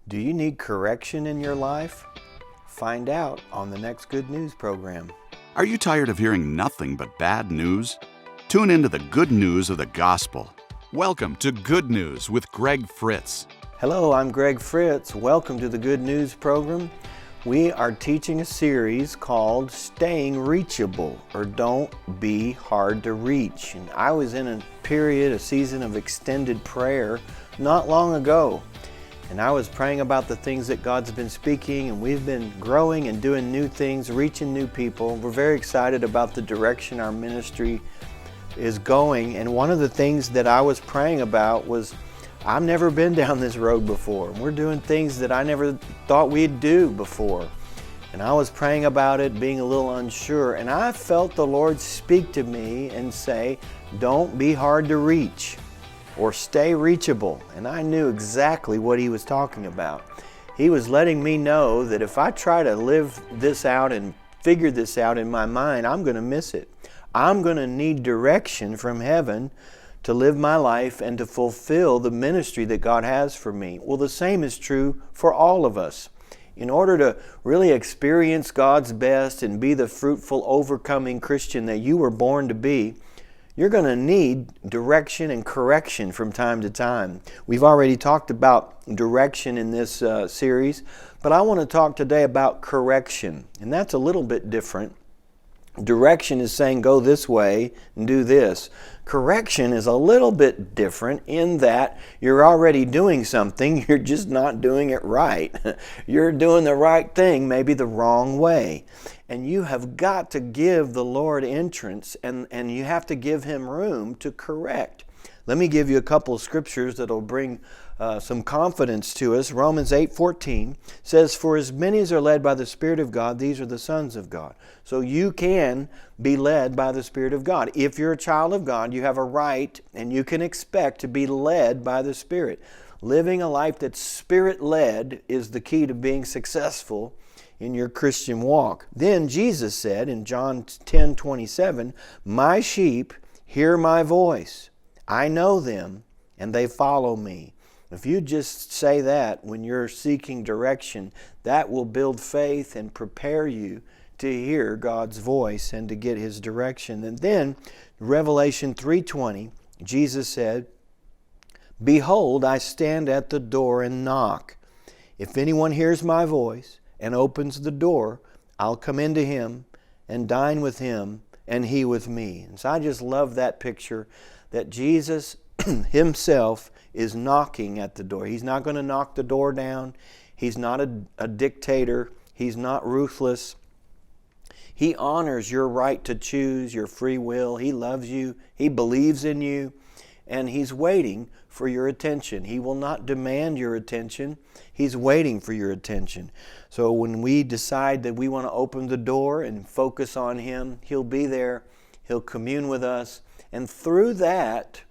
Do you need correction in your life? Find out on the next Good News program. Are you tired of hearing nothing but bad news? Tune into the good news of the gospel. Welcome to Good News with Greg Fritz. Hello, I'm Greg Fritz. Welcome to the Good News program. We are teaching a series called Staying Reachable, or Don't Be Hard to Reach. And I was in a season of extended prayer not long ago. And I was praying about the things that God's been speaking, and we've been growing and doing new things, reaching new people. We're very excited about the direction our ministry is going. And one of the things that I was praying about was, I've never been down this road before. We're doing things that I never thought we'd do before. And I was praying about it, being a little unsure. And I felt the Lord speak to me and say, don't be hard to reach, or stay reachable. And I knew exactly what He was talking about. He was letting me know that if I try to live this out and figure this out in my mind, I'm going to miss it. I'm going to need direction from heaven to live my life and to fulfill the ministry that God has for me. Well, the same is true for all of us. In order to really experience God's best and be the fruitful, overcoming Christian that you were born to be, you're going to need direction and correction from time to time. We've already talked about direction in this series, but I want to talk today about correction, and that's a little bit different. Direction is saying go this way and do this. Correction is a little bit different in that you're already doing something, you're just not doing it right. You're doing the right thing, maybe the wrong way. And you have got to give the Lord entrance, and you have to give Him room to correct. Let me give you a couple of scriptures that will bring some confidence to us. Romans 8:14 says, "For as many as are led by the Spirit of God, these are the sons of God." So you can be led by the Spirit of God. If you're a child of God, you have a right and you can expect to be led by the Spirit. Living a life that's Spirit-led is the key to being successful in your Christian walk. Then Jesus said in John 10:27, "My sheep hear my voice. I know them, and they follow me." If you just say that when you're seeking direction, that will build faith and prepare you to hear God's voice and to get His direction. And then Revelation 3:20, Jesus said, "Behold, I stand at the door and knock. If anyone hears my voice and opens the door, I'll come into him and dine with him and he with me." And so I just love that picture that Jesus Himself is knocking at the door. He's not going to knock the door down. He's not a dictator. He's not ruthless. He honors your right to choose, your free will. He loves you. He believes in you. And He's waiting for your attention. He will not demand your attention. He's waiting for your attention. So when we decide that we want to open the door and focus on Him, He'll be there. He'll commune with us. And through that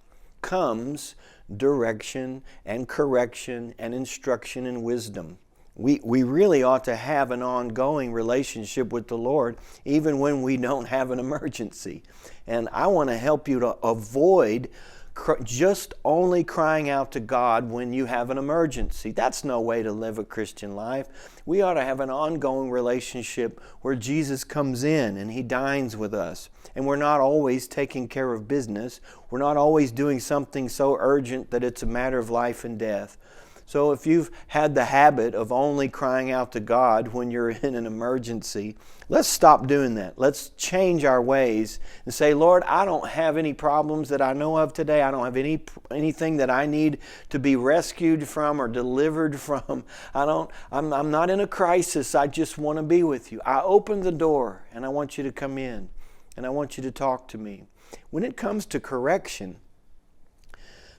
comes direction and correction and instruction and wisdom. We really ought to have an ongoing relationship with the Lord even when we don't have an emergency. And I want to help you to avoid just only crying out to God when you have an emergency. That's no way to live a Christian life. We ought to have an ongoing relationship where Jesus comes in and He dines with us. And we're not always taking care of business. We're not always doing something so urgent that it's a matter of life and death. So if you've had the habit of only crying out to God when you're in an emergency, let's stop doing that. Let's change our ways and say, Lord, I don't have any problems that I know of today. I don't have anything that I need to be rescued from or delivered from. I'm not in a crisis. I just want to be with you. I open the door and I want you to come in and I want you to talk to me. When it comes to correction,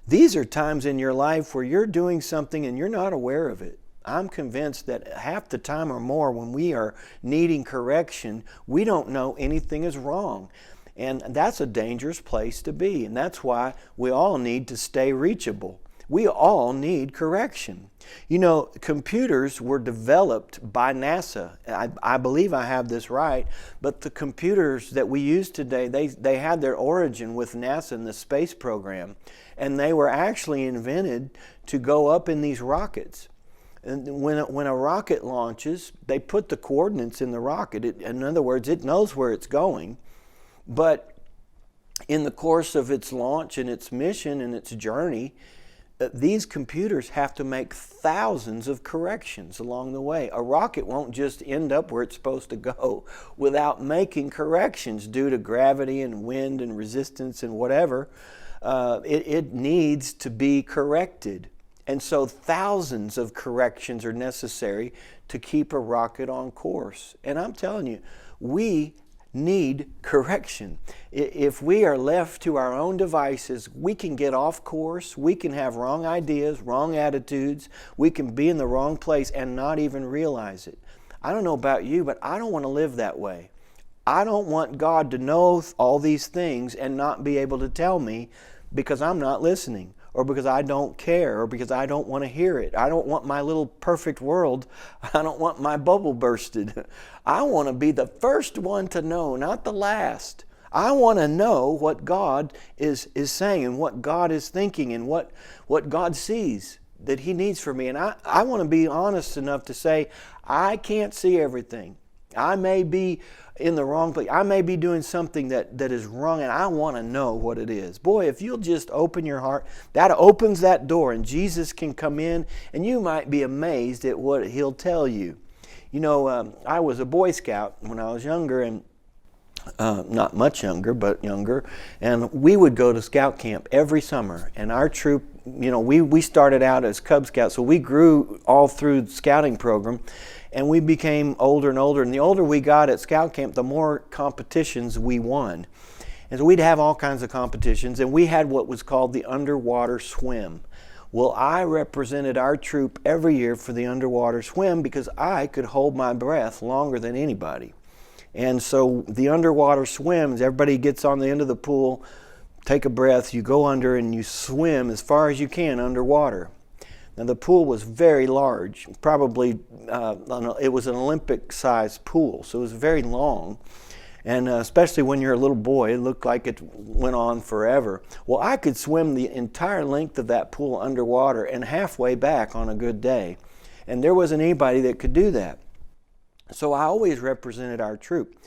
these are times in your life where you're doing something and you're not aware of it. I'm convinced that half the time or more when we are needing correction, we don't know anything is wrong. And that's a dangerous place to be. And that's why we all need to stay reachable. We all need correction. You know, computers were developed by NASA. I believe I have this right, but the computers that we use today, they had their origin with NASA and the space program, and they were actually invented to go up in these rockets. And when a rocket launches, they put the coordinates in the rocket. In other words, it knows where it's going. But in the course of its launch and its mission and its journey, these computers have to make thousands of corrections along the way. A rocket won't just end up where it's supposed to go without making corrections due to gravity and wind and resistance and whatever. It needs to be corrected. And so thousands of corrections are necessary to keep a rocket on course. And I'm telling you, we need correction. If we are left to our own devices, we can get off course, we can have wrong ideas, wrong attitudes, we can be in the wrong place and not even realize it. I don't know about you, but I don't want to live that way. I don't want God to know all these things and not be able to tell me because I'm not listening, or because I don't care, or because I don't want to hear it. I don't want my little perfect world. I don't want my bubble bursted. I want to be the first one to know, not the last. I want to know what God is saying and what God is thinking and what God sees that He needs for me. And I want to be honest enough to say, I can't see everything. I may be in the wrong place. I may be doing something that is wrong, and I want to know what it is. Boy, if you'll just open your heart, that opens that door, and Jesus can come in, and you might be amazed at what He'll tell you. You know, I was a Boy Scout when I was younger, and not much younger, but younger, and we would go to Scout camp every summer, and our troop, you know, we started out as Cub Scouts, so we grew all through the scouting program, and we became older and older, and the older we got at Scout camp, the more competitions we won. And so we'd have all kinds of competitions, and we had what was called the underwater swim. Well, I represented our troop every year for the underwater swim because I could hold my breath longer than anybody. And so the underwater swims, everybody gets on the end of the pool, take a breath, you go under and you swim as far as you can underwater. Now the pool was very large, probably it was an Olympic-sized pool, so it was very long. And especially when you're a little boy, it looked like it went on forever. Well, I could swim the entire length of that pool underwater and halfway back on a good day. And there wasn't anybody that could do that. So I always represented our troop.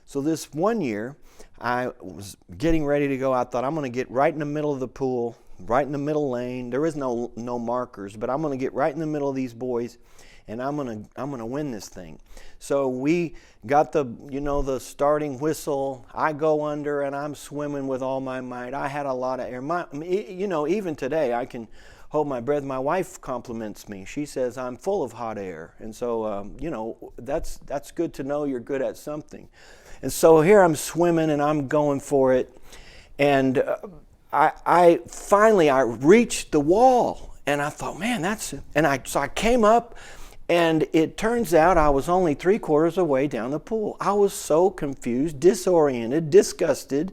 So this one year, I was getting ready to go. I thought, I'm going to get right in the middle of the pool, right in the middle lane. There is no markers, but I'm going to get right in the middle of these boys, and I'm going to win this thing. So we got the starting whistle. I go under, and I'm swimming with all my might. I had a lot of air. Even today, I can hold my breath. My wife compliments me. She says I'm full of hot air, and so that's good to know you're good at something. And so here I'm swimming, and I'm going for it, and I finally reached the wall, and I thought, man, so I came up, and it turns out I was only 3/4 of the way down the pool. I was so confused, disoriented, disgusted.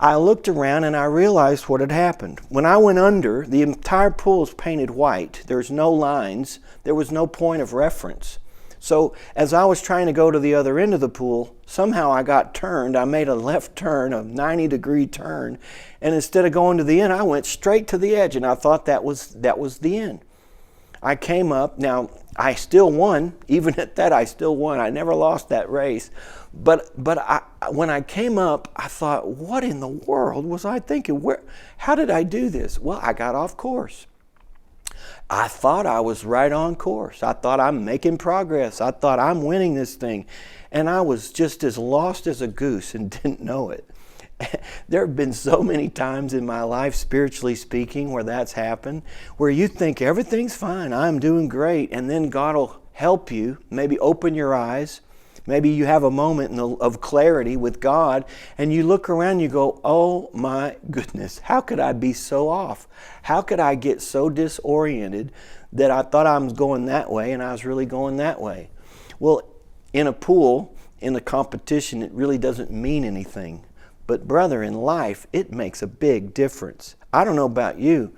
I looked around and I realized what had happened. When I went under, the entire pool was painted white. There's no lines. There was no point of reference. So as I was trying to go to the other end of the pool, somehow I got turned. I made a left turn, a 90-degree turn, and instead of going to the end, I went straight to the edge, and I thought that was the end. I came up. Now, I still won. Even at that, I still won. I never lost that race. But when I came up, I thought, what in the world was I thinking? How did I do this? Well, I got off course. I thought I was right on course. I thought I'm making progress. I thought I'm winning this thing. And I was just as lost as a goose and didn't know it. There have been so many times in my life, spiritually speaking, where that's happened, where you think everything's fine, I'm doing great, and then God will help you, maybe open your eyes. Maybe you have a moment of clarity with God, and you look around and you go, oh my goodness, how could I be so off? How could I get so disoriented that I thought I was going that way and I was really going that way? Well, in a pool, in a competition, it really doesn't mean anything. But brother, in life, it makes a big difference. I don't know about you,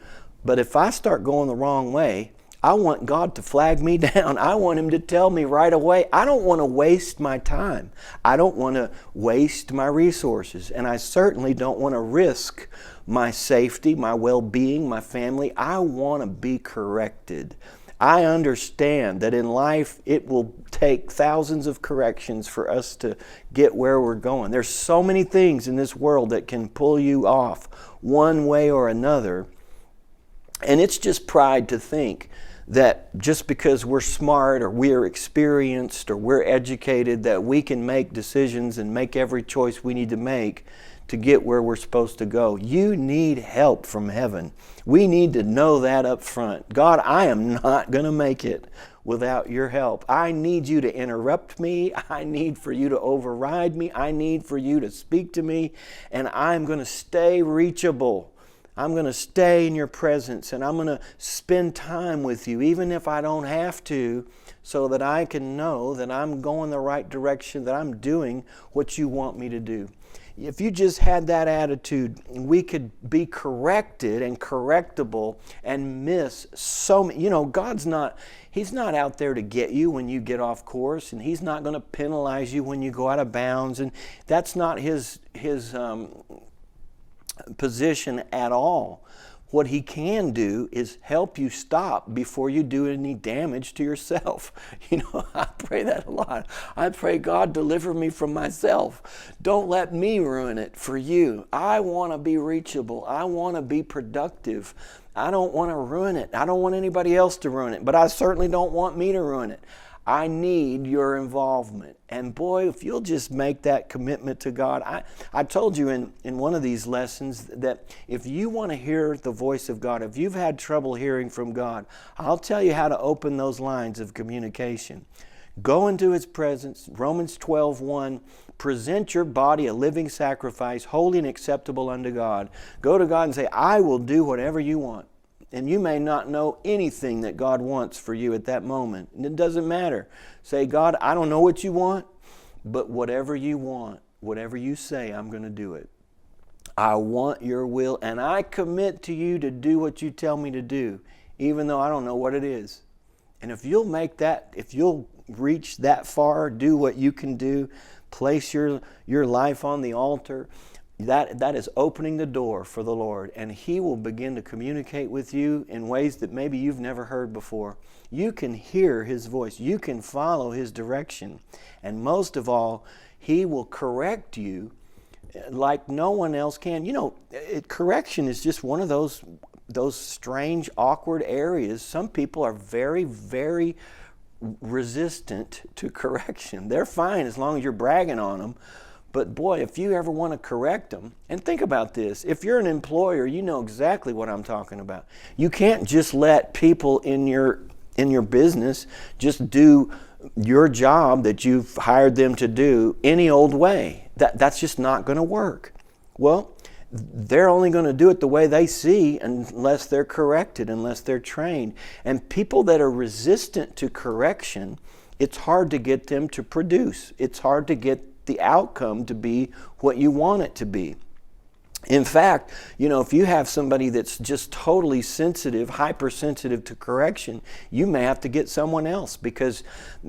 but if I start going the wrong way, I want God to flag me down. I want Him to tell me right away. I don't want to waste my time. I don't want to waste my resources. And I certainly don't want to risk my safety, my well-being, my family. I want to be corrected. I understand that in life it will take thousands of corrections for us to get where we're going. There's so many things in this world that can pull you off one way or another. And it's just pride to think that just because we're smart or we're experienced or we're educated that we can make decisions and make every choice we need to make to get where we're supposed to go. You need help from heaven. We need to know that up front. God, I am not going to make it without your help. I need you to interrupt me. I need for you to override me. I need for you to speak to me. And I'm going to stay reachable. I'm going to stay in your presence, and I'm going to spend time with you, even if I don't have to, so that I can know that I'm going the right direction, that I'm doing what you want me to do. If you just had that attitude, we could be corrected and correctable and miss so many. God's not, He's not out there to get you when you get off course, and He's not going to penalize you when you go out of bounds, and that's not His position at all. What He can do is help you stop before you do any damage to yourself. I pray that a lot. I pray, God, deliver me from myself. Don't let me ruin it for you. I want to be reachable. I want to be productive. I don't want to ruin it. I don't want anybody else to ruin it, but I certainly don't want me to ruin it. I need your involvement. And boy, if you'll just make that commitment to God. I told you in one of these lessons that if you want to hear the voice of God, if you've had trouble hearing from God, I'll tell you how to open those lines of communication. Go into His presence, Romans 12:1, present your body a living sacrifice, holy and acceptable unto God. Go to God and say, I will do whatever you want. And you may not know anything that God wants for you at that moment. And it doesn't matter. Say, God, I don't know what you want, but whatever you want, whatever you say, I'm going to do it. I want your will, and I commit to you to do what you tell me to do, even though I don't know what it is. And if you'll make that, if you'll reach that far, do what you can do, place your life on the altar, that is opening the door for the Lord, and He will begin to communicate with you in ways that maybe you've never heard before. You can hear His voice. You can follow His direction. And most of all, He will correct you like no one else can. Correction is just one of those strange, awkward areas. Some people are very, very resistant to correction. They're fine as long as you're bragging on them. But boy, if you ever want to correct them, and think about this, if you're an employer, you know exactly what I'm talking about. You can't just let people in your business just do your job that you've hired them to do any old way. That's just not going to work. Well, they're only going to do it the way they see unless they're corrected, unless they're trained. And people that are resistant to correction, it's hard to get them to produce. It's hard to get the outcome to be what you want it to be. In fact, if you have somebody that's just totally sensitive, hypersensitive to correction, you may have to get someone else, because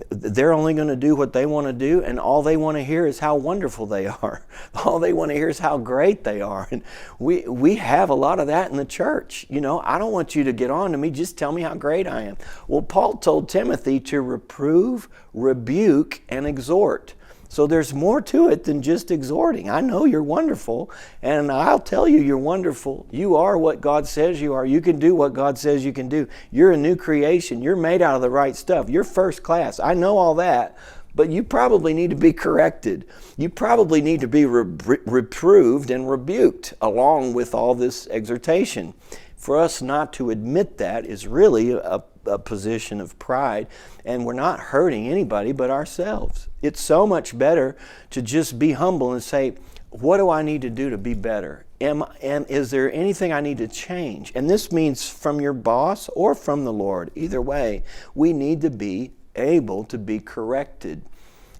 they're only going to do what they want to do, and all they want to hear is how wonderful they are. All they want to hear is how great they are. And we have a lot of that in the church. I don't want you to get on to me, just tell me how great I am. Well, Paul told Timothy to reprove, rebuke, and exhort. So there's more to it than just exhorting. I know you're wonderful, and I'll tell you you're wonderful. You are what God says you are. You can do what God says you can do. You're a new creation. You're made out of the right stuff. You're first class. I know all that, but you probably need to be corrected. You probably need to be reproved and rebuked along with all this exhortation. For us not to admit that is really a position of pride, and we're not hurting anybody but ourselves. It's so much better to just be humble and say, what do I need to do to be better? And is there anything I need to change? And this means from your boss or from the Lord. Either way, we need to be able to be corrected.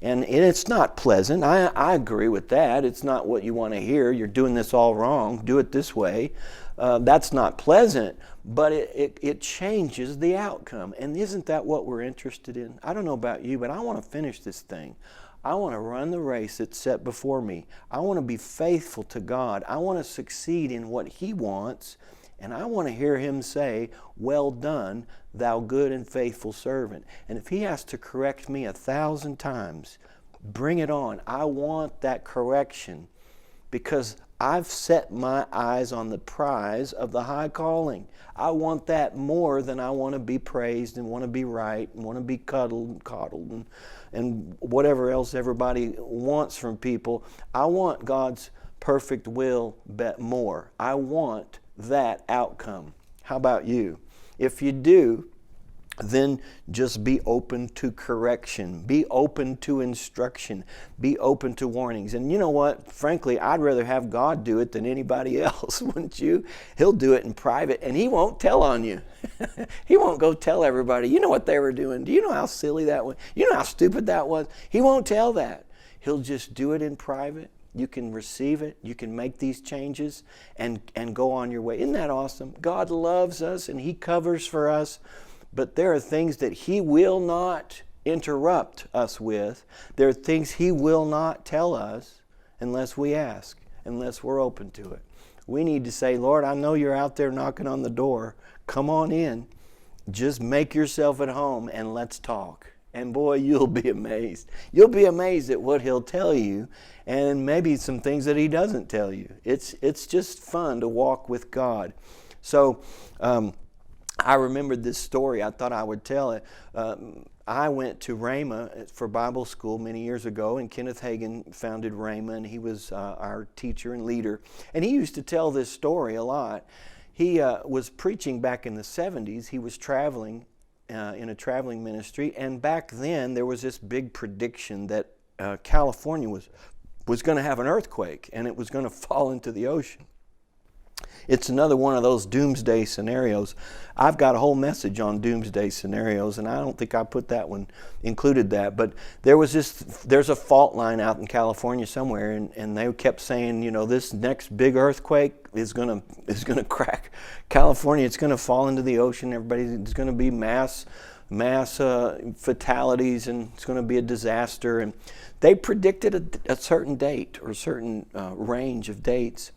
And it's not pleasant. I agree with that. It's not what you want to hear. You're doing this all wrong. Do it this way. That's not pleasant, but it changes the outcome. And isn't that what we're interested in? I don't know about you, but I want to finish this thing. I want to run the race that's set before me. I want to be faithful to God. I want to succeed in what He wants, And I want to hear him say, well done, thou good and faithful servant. And if he has to correct me 1,000 times, bring it on. I want that correction because I've set my eyes on the prize of the high calling. I want that more than I want to be praised and want to be right and want to be cuddled and coddled and whatever else everybody wants from people. I want God's perfect will bet more. I want that outcome. How about you? If you do, then just be open to correction. Be open to instruction. Be open to warnings. And you know what? Frankly, I'd rather have God do it than anybody else, wouldn't you? He'll do it in private, and he won't tell on you. He won't go tell everybody, you know what they were doing? Do you know how silly that was? You know how stupid that was? He won't tell that. He'll just do it in private. You can receive it. You can make these changes and go on your way. Isn't that awesome? God loves us, and he covers for us. But there are things that he will not interrupt us with. There are things he will not tell us unless we ask, unless we're open to it. We need to say, Lord, I know you're out there knocking on the door. Come on in. Just make yourself at home and let's talk. And boy, you'll be amazed. You'll be amazed at what he'll tell you and maybe some things that he doesn't tell you. It's just fun to walk with God. So, I remembered this story. I thought I would tell it. I went to Rhema for Bible school many years ago, and Kenneth Hagin founded Rhema, and he was our teacher and leader. And he used to tell this story a lot. He was preaching back in the 70s. He was traveling in a traveling ministry, and back then there was this big prediction that California was going to have an earthquake, and it was going to fall into the ocean. It's another one of those doomsday scenarios. I've got a whole message on doomsday scenarios, and I don't think I put that one, included that. But there's a fault line out in California somewhere, and they kept saying, you know, this next big earthquake is gonna crack California. It's gonna fall into the ocean. There's gonna be mass fatalities, and it's going to be a disaster. And they predicted a certain date or a certain range of dates.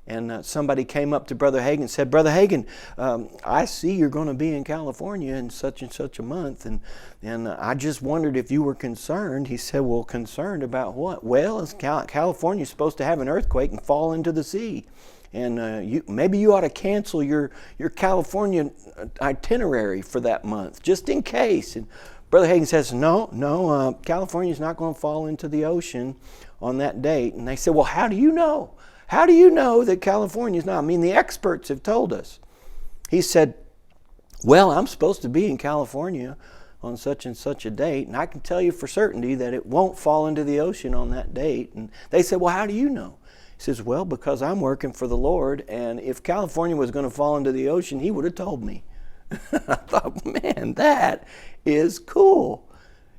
And somebody came up to Brother Hagin and said, Brother Hagin, I see you're going to be in California in such and such a month, and I just wondered if you were concerned. He said, well, concerned about what? Well, California's supposed to have an earthquake and fall into the sea. And maybe you ought to cancel your California itinerary for that month, just in case. And Brother Hagin says, no, California's not going to fall into the ocean on that date. And they said, well, how do you know? How do you know that California's not? I mean, the experts have told us. He said, well, I'm supposed to be in California on such and such a date, and I can tell you for certainty that it won't fall into the ocean on that date. And they said, well, how do you know? He says, well, because I'm working for the Lord, and if California was going to fall into the ocean, he would have told me. I thought, man, that is cool.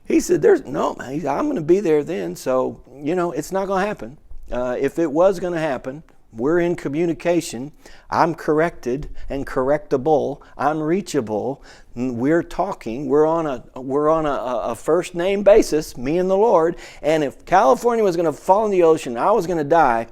He said, I'm going to be there then, so, it's not going to happen. If it was going to happen, we're in communication. I'm corrected and correctable. I'm reachable. We're talking. We're on a first name basis, me and the Lord. And if California was going to fall in the ocean, I was going to die,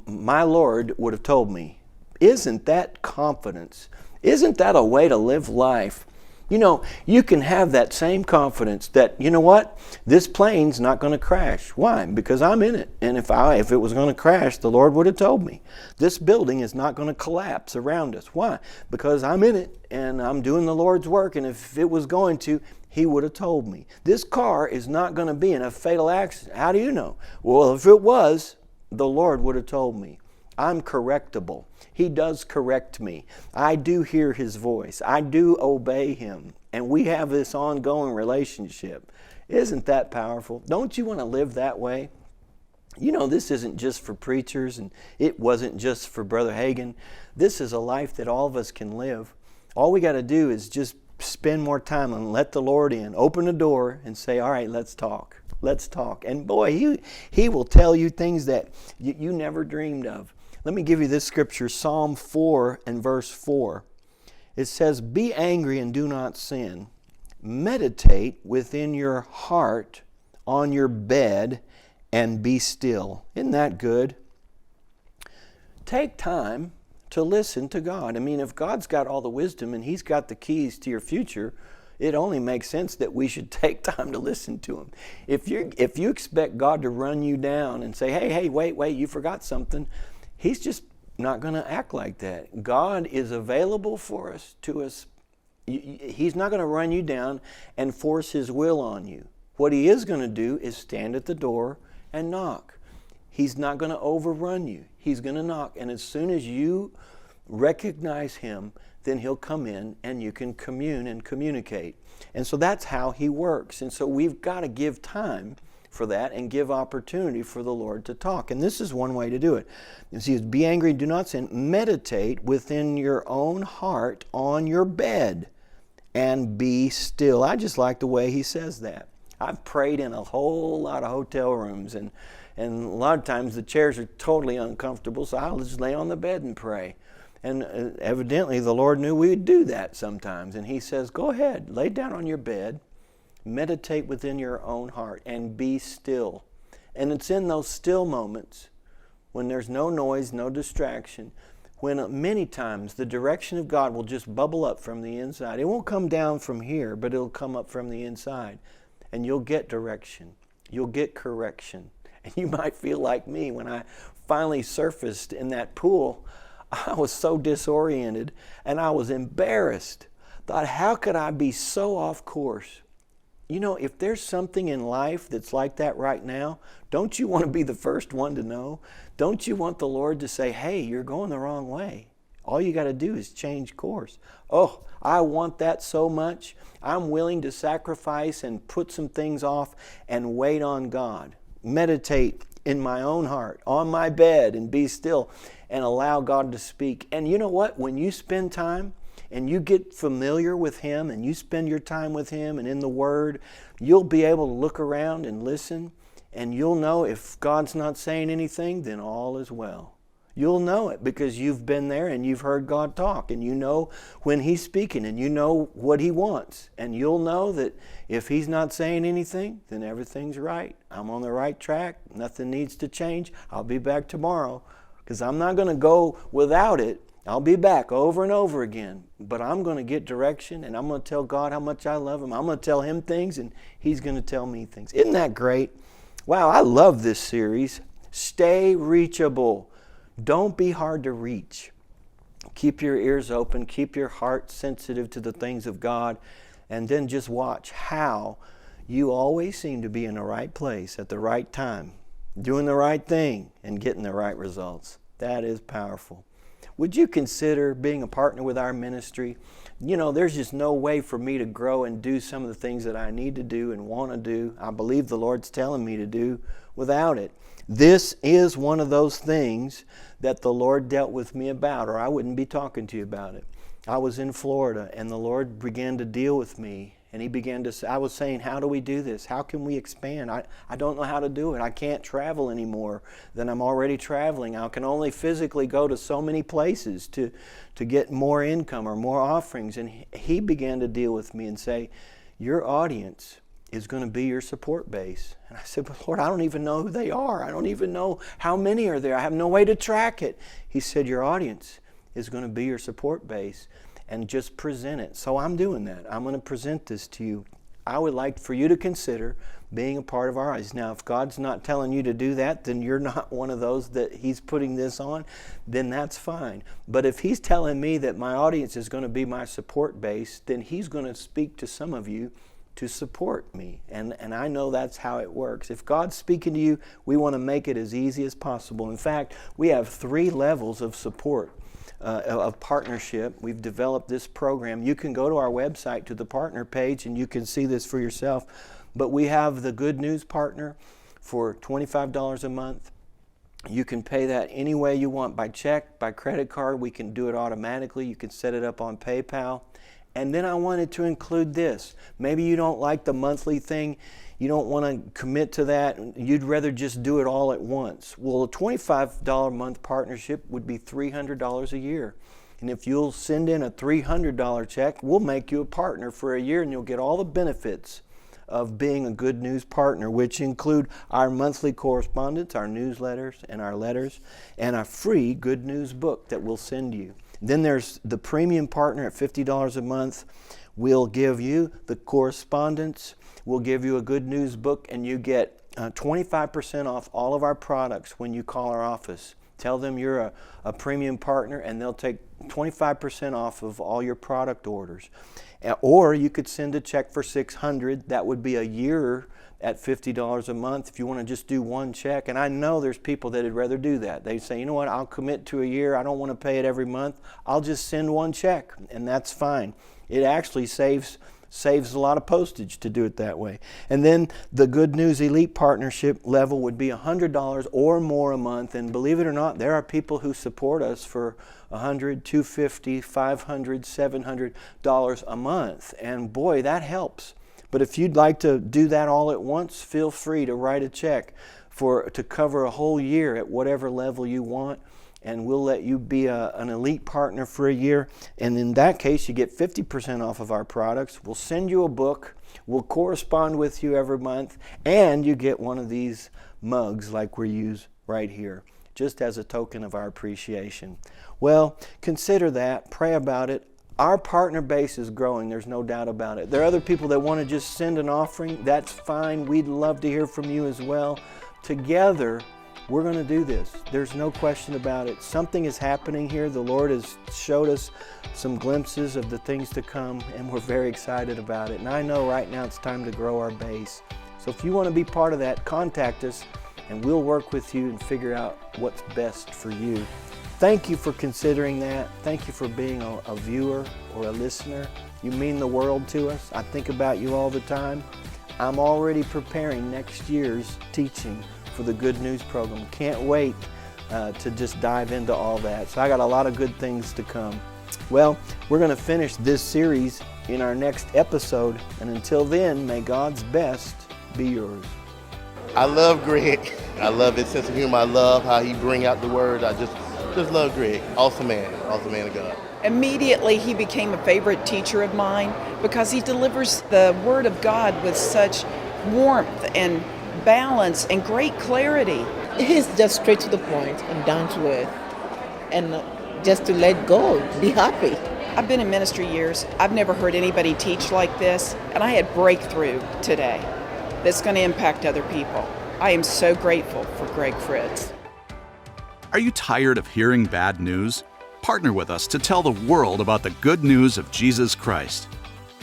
my Lord would have told me. Isn't that confidence? Isn't that a way to live life? You can have that same confidence that, you know what? This plane's not going to crash. Why? Because I'm in it. And if it was going to crash, the Lord would have told me. This building is not going to collapse around us. Why? Because I'm in it and I'm doing the Lord's work. And if it was going to, he would have told me. This car is not going to be in a fatal accident. How do you know? Well, if it was, the Lord would have told me. I'm correctable. He does correct me. I do hear his voice. I do obey him. And we have this ongoing relationship. Isn't that powerful? Don't you want to live that way? This isn't just for preachers, and it wasn't just for Brother Hagin. This is a life that all of us can live. All we got to do is just spend more time and let the Lord in. Open the door and say, all right, let's talk. Let's talk. And boy, he will tell you things that you never dreamed of. Let me give you this scripture, Psalm 4 and verse 4. It says, be angry and do not sin. Meditate within your heart on your bed and be still. Isn't that good? Take time to listen to God. I mean, if God's got all the wisdom and He's got the keys to your future, it only makes sense that we should take time to listen to Him. If you expect God to run you down and say, hey, wait, you forgot something, He's just not going to act like that. God is available for us, to us. He's not going to run you down and force His will on you. What He is going to do is stand at the door and knock. He's not going to overrun you. He's going to knock. And as soon as you recognize Him, then He'll come in and you can commune and communicate. And so that's how He works. And so we've got to give time for that and give opportunity for the Lord to talk. And this is one way to do it. You see, be angry, do not sin. Meditate within your own heart on your bed and be still. I just like the way he says that. I've prayed in a whole lot of hotel rooms, and a lot of times the chairs are totally uncomfortable, so I'll just lay on the bed and pray. And evidently the Lord knew we would do that sometimes. And He says, go ahead, lay down on your bed, meditate within your own heart, and be still. And it's in those still moments when there's no noise, no distraction, when many times the direction of God will just bubble up from the inside. It won't come down from here, but it'll come up from the inside. And you'll get direction. You'll get correction. And you might feel like me when I finally surfaced in that pool. I was so disoriented and I was embarrassed. Thought, how could I be so off course? You know, if there's something in life that's like that right now, don't you want to be the first one to know? Don't you want the Lord to say, hey, you're going the wrong way? All you got to do is change course. Oh, I want that so much. I'm willing to sacrifice and put some things off and wait on God. Meditate in my own heart, on my bed, and be still and allow God to speak. And you know what? When you spend time and you get familiar with Him and you spend your time with Him and in the Word, you'll be able to look around and listen, and you'll know if God's not saying anything, then all is well. You'll know it because you've been there and you've heard God talk, and you know when He's speaking and you know what He wants. And you'll know that if He's not saying anything, then everything's right. I'm on the right track. Nothing needs to change. I'll be back tomorrow because I'm not going to go without it. I'll be back over and over again. But I'm going to get direction, and I'm going to tell God how much I love Him. I'm going to tell Him things, and He's going to tell me things. Isn't that great? Wow, I love this series. Stay reachable. Don't be hard to reach. Keep your ears open. Keep your heart sensitive to the things of God. And then just watch how you always seem to be in the right place at the right time, doing the right thing and getting the right results. That is powerful. Would you consider being a partner with our ministry? You know, there's just no way for me to grow and do some of the things that I need to do and want to do. I believe the Lord's telling me to do without it. This is one of those things that the Lord dealt with me about, or I wouldn't be talking to you about it. I was in Florida, and the Lord began to deal with me, and He began to say, I was saying, how do we do this? How can we expand? I don't know how to do it. I can't travel any more than I'm already traveling. I can only physically go to so many places to get more income or more offerings. And He began to deal with me and say, your audience is going to be your support base. And I said, but Lord, I don't even know who they are. I don't even know how many are there. I have no way to track it. He said, your audience is going to be your support base, and just present it. So I'm doing that. I'm going to present this to you. I would like for you to consider being a part of our audience. Now, if God's not telling you to do that, then you're not one of those that He's putting this on, then that's fine. But if He's telling me that my audience is going to be my support base, then He's going to speak to some of you to support me. And I know that's how it works. If God's speaking to you, we want to make it as easy as possible. In fact, we have 3 levels of support, of partnership. We've developed this program. You can go to our website to the partner page and you can see this for yourself. But we have the Good News Partner for $25 a month. You can pay that any way you want, by check, by credit card. We can do it automatically. You can set it up on PayPal. And then I wanted to include this. Maybe you don't like the monthly thing. You don't want to commit to that. You'd rather just do it all at once. Well, a $25 a month partnership would be $300 a year. And if you'll send in a $300 check, we'll make you a partner for a year, and you'll get all the benefits of being a Good News partner, which include our monthly correspondence, our newsletters and our letters, and a free Good News book that we'll send you. Then there's the premium partner at $50 a month. We'll give you the correspondence, we'll give you a Good News book, and you get 25% off all of our products when you call our office. Tell them you're a premium partner and they'll take 25% off of all your product orders. Or you could send a check for $600. That would be a year at $50 a month if you want to just do one check. And I know there's people that would rather do that. They say, you know what, I'll commit to a year. I don't want to pay it every month. I'll just send one check, and that's fine. It actually saves a lot of postage to do it that way. And then the Good News Elite Partnership level would be $100 or more a month. And believe it or not, there are people who support us for $100, $250, $500, $700 a month. And boy, that helps. But if you'd like to do that all at once, feel free to write a check to cover a whole year at whatever level you want. And we'll let you be an elite partner for a year. And in that case, you get 50% off of our products. We'll send you a book. We'll correspond with you every month. And you get one of these mugs like we use right here, just as a token of our appreciation. Well, consider that. Pray about it. Our partner base is growing. There's no doubt about it. There are other people that want to just send an offering. That's fine. We'd love to hear from you as well. Together, we're going to do this. There's no question about it. Something is happening here. The Lord has showed us some glimpses of the things to come, and we're very excited about it. And I know right now it's time to grow our base. So if you want to be part of that, contact us, and we'll work with you and figure out what's best for you. Thank you for considering that. Thank you for being a viewer or a listener. You mean the world to us. I think about you all the time. I'm already preparing next year's teaching for the Good News program. Can't wait to just dive into all that. So I got a lot of good things to come. Well, we're going to finish this series in our next episode, and until then, may God's best be yours. I love Greg. I love his sense of humor. I love how he bring out the word. I just love Greg. Awesome man of God. Immediately he became a favorite teacher of mine because he delivers the Word of God with such warmth and balance and great clarity. He's just straight to the point and down to earth, and just to let go, be happy. I've been in ministry years. I've never heard anybody teach like this, and I had breakthrough today that's going to impact other people. I am so grateful for Greg Fritz. Are you tired of hearing bad news? Partner with us to tell the world about the good news of Jesus Christ.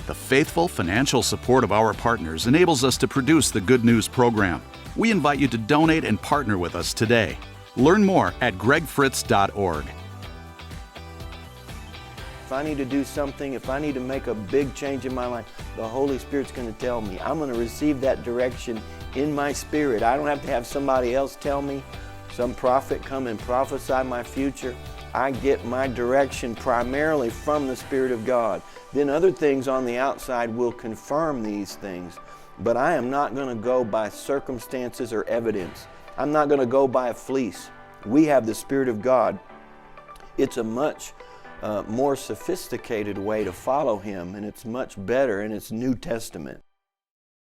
The faithful financial support of our partners enables us to produce the Good News program. We invite you to donate and partner with us today. Learn more at gregfritz.org. If I need to do something, if I need to make a big change in my life, the Holy Spirit's going to tell me. I'm going to receive that direction in my spirit. I don't have to have somebody else tell me, some prophet come and prophesy my future. I get my direction primarily from the Spirit of God. Then other things on the outside will confirm these things. But I am not going to go by circumstances or evidence. I'm not going to go by a fleece. We have the Spirit of God. It's a much more sophisticated way to follow Him, and it's much better, and it's New Testament.